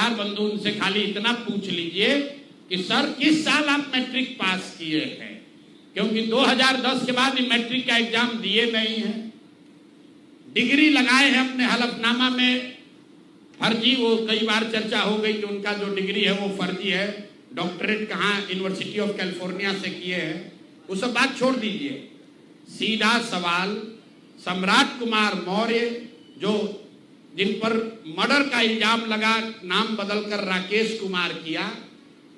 बिहार बंधु उनसे खाली इतना पूछ लीजिए कि सर किस साल आप मैट्रिक पास किए हैं, क्योंकि 2010 के बाद मैट्रिक का एग्जाम दिए नहीं है। डिग्री लगाए हैं अपने हलफनामा में फर्जी, वो कई बार चर्चा हो गई कि उनका जो डिग्री है वो फर्जी है, डॉक्टरेट कहाँ यूनिवर्सिटी ऑफ कैलिफोर्निया से किए हैं, वो सब बात छोड़ दीजिए। सीधा सवाल, सम्राट कुमार मौर्य जो जिन पर मर्डर का इल्जाम लगा, नाम बदलकर राकेश कुमार किया,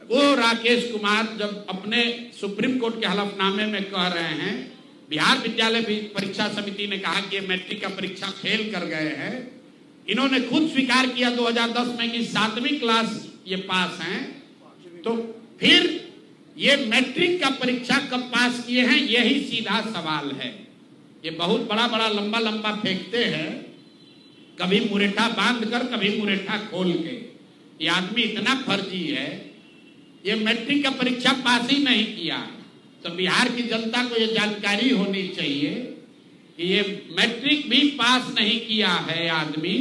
वो राकेश कुमार जब अपने सुप्रीम कोर्ट के हलफनामे में कह रहे हैं, बिहार विद्यालय परीक्षा समिति ने कहा कि मैट्रिक का परीक्षा फेल कर गए हैं, इन्होंने खुद स्वीकार किया 2010 में कि 7वीं क्लास ये पास हैं, तो फिर ये मैट्रिक का परीक्षा कब पास किए हैं, यही सीधा सवाल है। ये बहुत बड़ा बड़ा लंबा लंबा फेंकते हैं, कभी मुरेठा बांध कर कभी मुरेठा खोल के। ये आदमी इतना फर्जी है, ये मैट्रिक का परीक्षा पास ही नहीं किया। तो बिहार की जनता को ये जानकारी होनी चाहिए कि ये मैट्रिक भी पास नहीं किया है आदमी,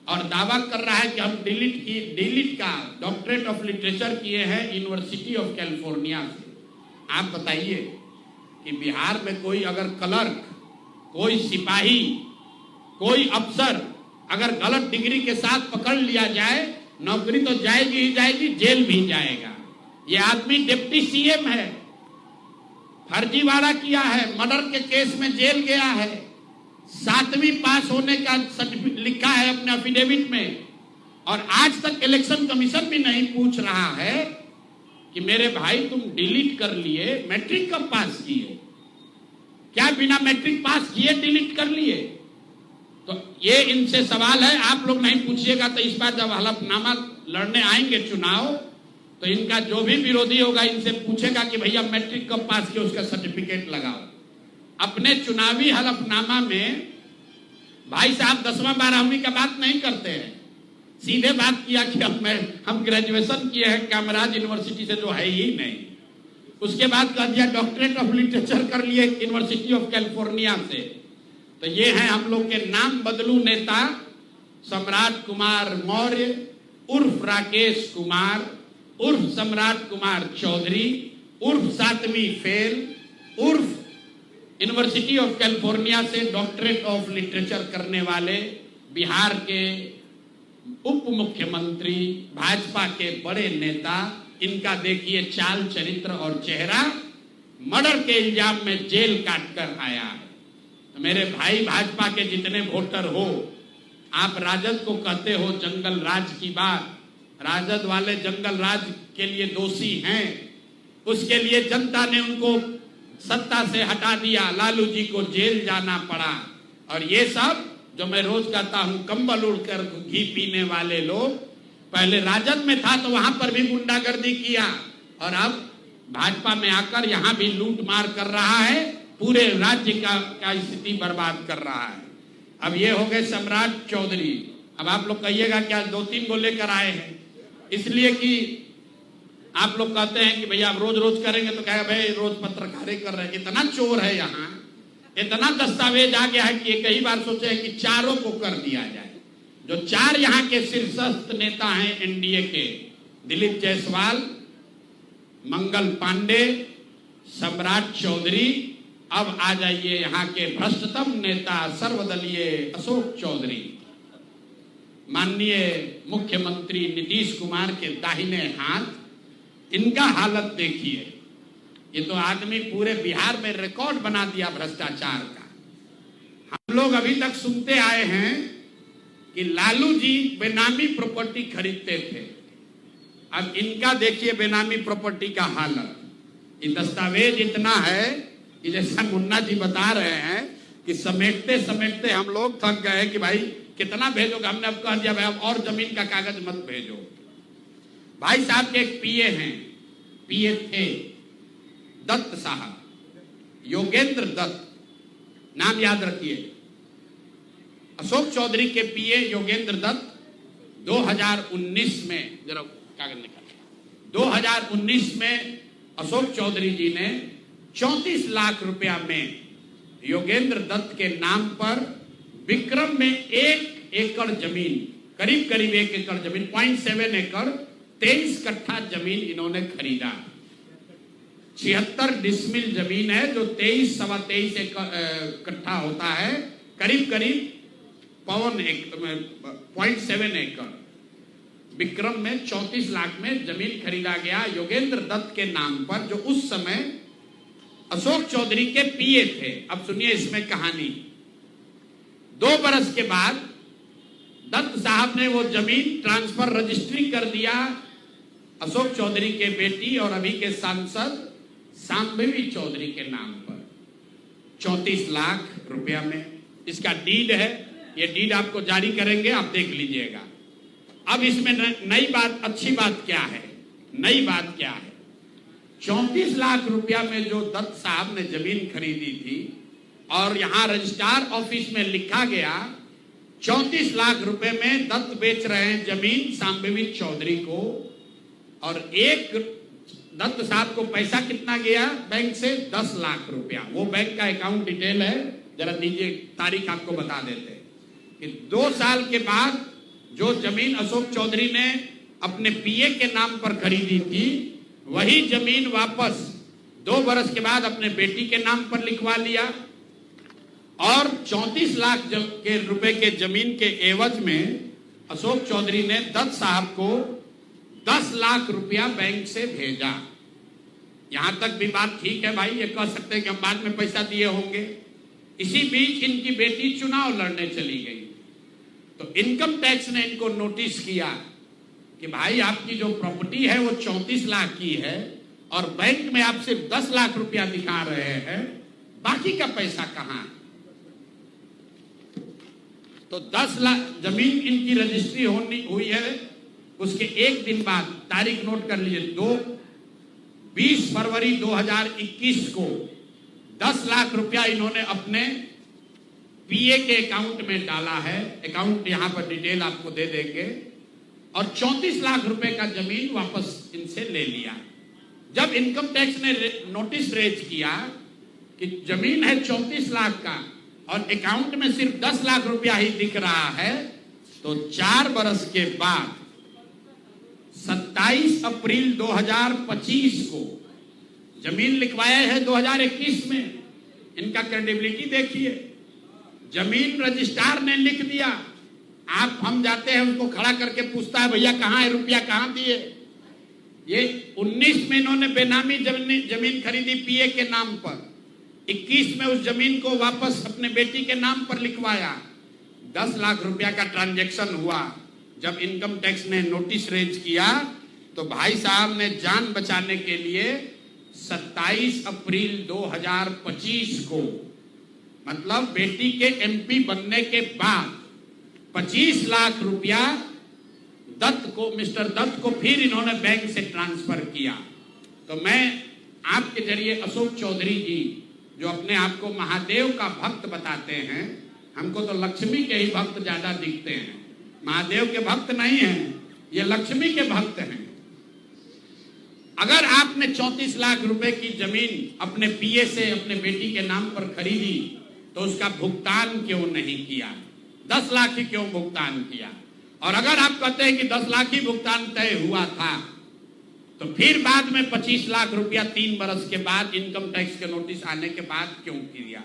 और दावा कर रहा है कि हम डिलीट का डॉक्टरेट ऑफ लिटरेचर किए हैं यूनिवर्सिटी ऑफ कैलिफोर्निया से। आप बताइए कि बिहार में कोई अगर क्लर्क, कोई सिपाही, कोई अफसर अगर गलत डिग्री के साथ पकड़ लिया जाए, नौकरी तो जाएगी ही जाएगी, जेल भी जाएगा। ये आदमी डिप्टी सीएम है, फर्जीवाड़ा किया है, मर्डर के केस में जेल गया है, 7वीं पास होने का सर्टिफिकेट लिखा है अपने एफिडेविट में, और आज तक इलेक्शन कमीशन भी नहीं पूछ रहा है कि मेरे भाई तुम डिलीट कर लिए, मैट्रिक कब पास किए? क्या बिना मैट्रिक पास किए डिलीट कर लिए? तो ये इनसे सवाल है, आप लोग नहीं पूछिएगा तो इस बार जब हलफनामा लड़ने आएंगे चुनाव, तो इनका जो भी विरोधी होगा इनसे पूछेगा कि भैया मैट्रिक कब पास किया, उसका सर्टिफिकेट लगाओ। अपने चुनावी हलफनामा में भाई साहब 10वां 12वीं का बात नहीं करते हैं, सीधे बात किया कि हम ग्रेजुएशन किए हैं कामराज यूनिवर्सिटी से, जो है ही नहीं। उसके बाद कह दिया डॉक्टरेट ऑफ लिटरेचर कर लिए यूनिवर्सिटी ऑफ कैलिफोर्निया से। तो ये है हम लोग के नाम बदलू नेता सम्राट कुमार मौर्य उर्फ राकेश कुमार उर्फ सम्राट कुमार चौधरी उर्फ 7वीं फेल उर्फ यूनिवर्सिटी ऑफ कैलिफोर्निया से डॉक्टरेट ऑफ लिटरेचर करने वाले बिहार के उप मुख्यमंत्री, भाजपा के बड़े नेता। इनका देखिए चाल चरित्र और चेहरा, मर्डर के इल्जाम में जेल काट कर आया है। तो मेरे भाई भाजपा के जितने वोटर हो, आप राजद को कहते हो जंगल राज की बात, राजद वाले जंगल राज के लिए दोषी हैं, उसके लिए जनता ने उनको सत्ता से हटा दिया, लालू जी को जेल जाना पड़ा। और ये सब जो मैं रोज कहता हूं, कंबल उड़कर घी पीने वाले लोग, पहले राजद में था तो वहां पर भी गुंडागर्दी किया, और अब भाजपा में आकर यहां भी लूट मार कर रहा है, पूरे राज्य का स्थिति बर्बाद कर रहा है। अब ये हो गए सम्राट चौधरी। अब आप लोग कहिएगा क्या 2-3 को लेकर आए हैं? इसलिए कि आप लोग कहते हैं कि भैया आप रोज रोज करेंगे तो कहेगा भाई रोज पत्रकारिता कर रहे हैं। इतना चोर है यहाँ, इतना दस्तावेज आ गया है कि कई बार सोचे है कि चारों को कर दिया जाए। जो 4 यहाँ के शीर्षस्थ नेता हैं एनडीए के, दिलीप जायसवाल, मंगल पांडे, सम्राट चौधरी, अब आ जाइए यहाँ के भ्रष्टतम नेता सर्वदलीय अशोक चौधरी, माननीय मुख्यमंत्री नीतीश कुमार के दाहिने हाथ। इनका हालत देखिए, ये तो आदमी पूरे बिहार में रिकॉर्ड बना दिया भ्रष्टाचार का। हम लोग अभी तक सुनते आए हैं कि लालू जी बेनामी प्रॉपर्टी खरीदते थे, अब इनका देखिए बेनामी प्रॉपर्टी का हालत। ये दस्तावेज इतना है कि जैसा मुन्ना जी बता रहे हैं कि समेटते समेटते हम लोग थक गए कि भाई कितना भेजोगे। हमने अब कह दिया भाई अब और जमीन का कागज मत भेजो। भाई साहब के एक पीए हैं, पीए थे दत्त साहब, योगेंद्र दत्त, नाम याद रखिए। अशोक चौधरी के पीए योगेंद्र दत्त 2019 में, जरा कागज निकाल, 2019 में अशोक चौधरी जी ने 34 लाख रुपया में योगेंद्र दत्त के नाम पर विक्रम में 1 एकड़ जमीन करीब करीब 1 एकड़ जमीन, 0.7 एकड़, 23 कट्ठा जमीन इन्होंने खरीदा। 76 डिसमिल जमीन है जो 23 सवा 23 कट्ठा होता है, करीब करीब 0.7 एकड़। विक्रम में 34 लाख में जमीन खरीदा गया योगेंद्र दत्त के नाम पर, जो उस समय अशोक चौधरी के पीए थे। अब सुनिए इसमें कहानी। 2 बरस के बाद दत्त साहब ने वो जमीन ट्रांसफर रजिस्ट्री कर दिया अशोक चौधरी के बेटी और अभी के सांसद शांभवी चौधरी के नाम पर 34 लाख रुपया में। इसका डीड है, ये डीड आपको जारी करेंगे, आप देख लीजिएगा। अब इसमें नई बात, अच्छी बात क्या है, नई बात क्या है? 34 लाख रुपया में जो दत्त साहब ने जमीन खरीदी थी और यहां रजिस्ट्रार ऑफिस में लिखा गया 34 लाख रुपए में दत्त बेच रहे हैं जमीन शांभवी चौधरी को, और एक दत्त साहब को पैसा कितना गया बैंक से? 10 लाख रुपया। वो बैंक का अकाउंट डिटेल है, जरा दीजिए, तारीख आपको बता देते कि 2 साल के बाद जो जमीन अशोक चौधरी ने अपने पीए के नाम पर खरीदी थी, वही जमीन वापस 2 बरस के बाद अपने बेटी के नाम पर लिखवा लिया, और 34 लाख के रुपए के जमीन के एवज में अशोक चौधरी ने दत्त साहब को 10 लाख रुपया बैंक से भेजा। यहां तक भी बात ठीक है भाई, ये कह सकते हैं कि हम बाद में पैसा दिए होंगे। इसी बीच इनकी बेटी चुनाव लड़ने चली गई, तो इनकम टैक्स ने इनको नोटिस किया कि भाई आपकी जो प्रॉपर्टी है वो 34 लाख की है और बैंक में आप सिर्फ 10 लाख रुपया दिखा रहे हैं, बाकी का पैसा कहां? तो 10 लाख जमीन इनकी रजिस्ट्री हुई है। उसके एक दिन बाद, तारीख नोट कर लीजिए, 20 फरवरी 2021 को 10 लाख रुपया इन्होंने अपने पीए के अकाउंट में डाला है। अकाउंट यहां पर डिटेल आपको दे देंगे, और 34 लाख रुपए का जमीन वापस इनसे ले लिया। जब इनकम टैक्स ने नोटिस रेज किया कि जमीन है 34 लाख का और अकाउंट में सिर्फ 10 लाख रुपया ही दिख रहा है, तो 4 बरस के बाद 27 अप्रैल 2025 को जमीन लिखवाया है 2021 में। इनका क्रेडिबिलिटी देखिए, जमीन रजिस्ट्रार ने लिख दिया, आप हम जाते हैं उनको खड़ा करके पूछता है भैया कहां है रुपया, कहां दिए? ये 19 में इन्होंने बेनामी जमीन खरीदी पीए के नाम पर, 21 में उस जमीन को वापस अपने बेटी के नाम पर लिखवाया। 10 लाख रुपया का ट्रांजैक्शन हुआ। जब इनकम टैक्स ने नोटिस रेज किया तो भाई साहब ने जान बचाने के लिए 27 अप्रैल 2025 को, मतलब बेटी के एमपी बनने के बाद 25 लाख रुपया दत्त को, मिस्टर दत्त को फिर इन्होंने बैंक से ट्रांसफर किया। तो मैं आपके जरिए अशोक चौधरी जी, जो अपने आप को महादेव का भक्त बताते हैं, हमको तो लक्ष्मी के ही भक्त ज्यादा दिखते हैं, महादेव के भक्त नहीं हैं, ये लक्ष्मी के भक्त हैं। अगर आपने 34 लाख रुपए की जमीन अपने पीए से अपने बेटी के नाम पर खरीदी तो उसका भुगतान क्यों नहीं किया? 10 लाख ही क्यों भुगतान किया? और अगर आप कहते हैं कि 10 लाख ही भुगतान तय हुआ था, तो फिर बाद में 25 लाख रुपया 3 बरस के बाद इनकम टैक्स के नोटिस आने के बाद क्यों किया?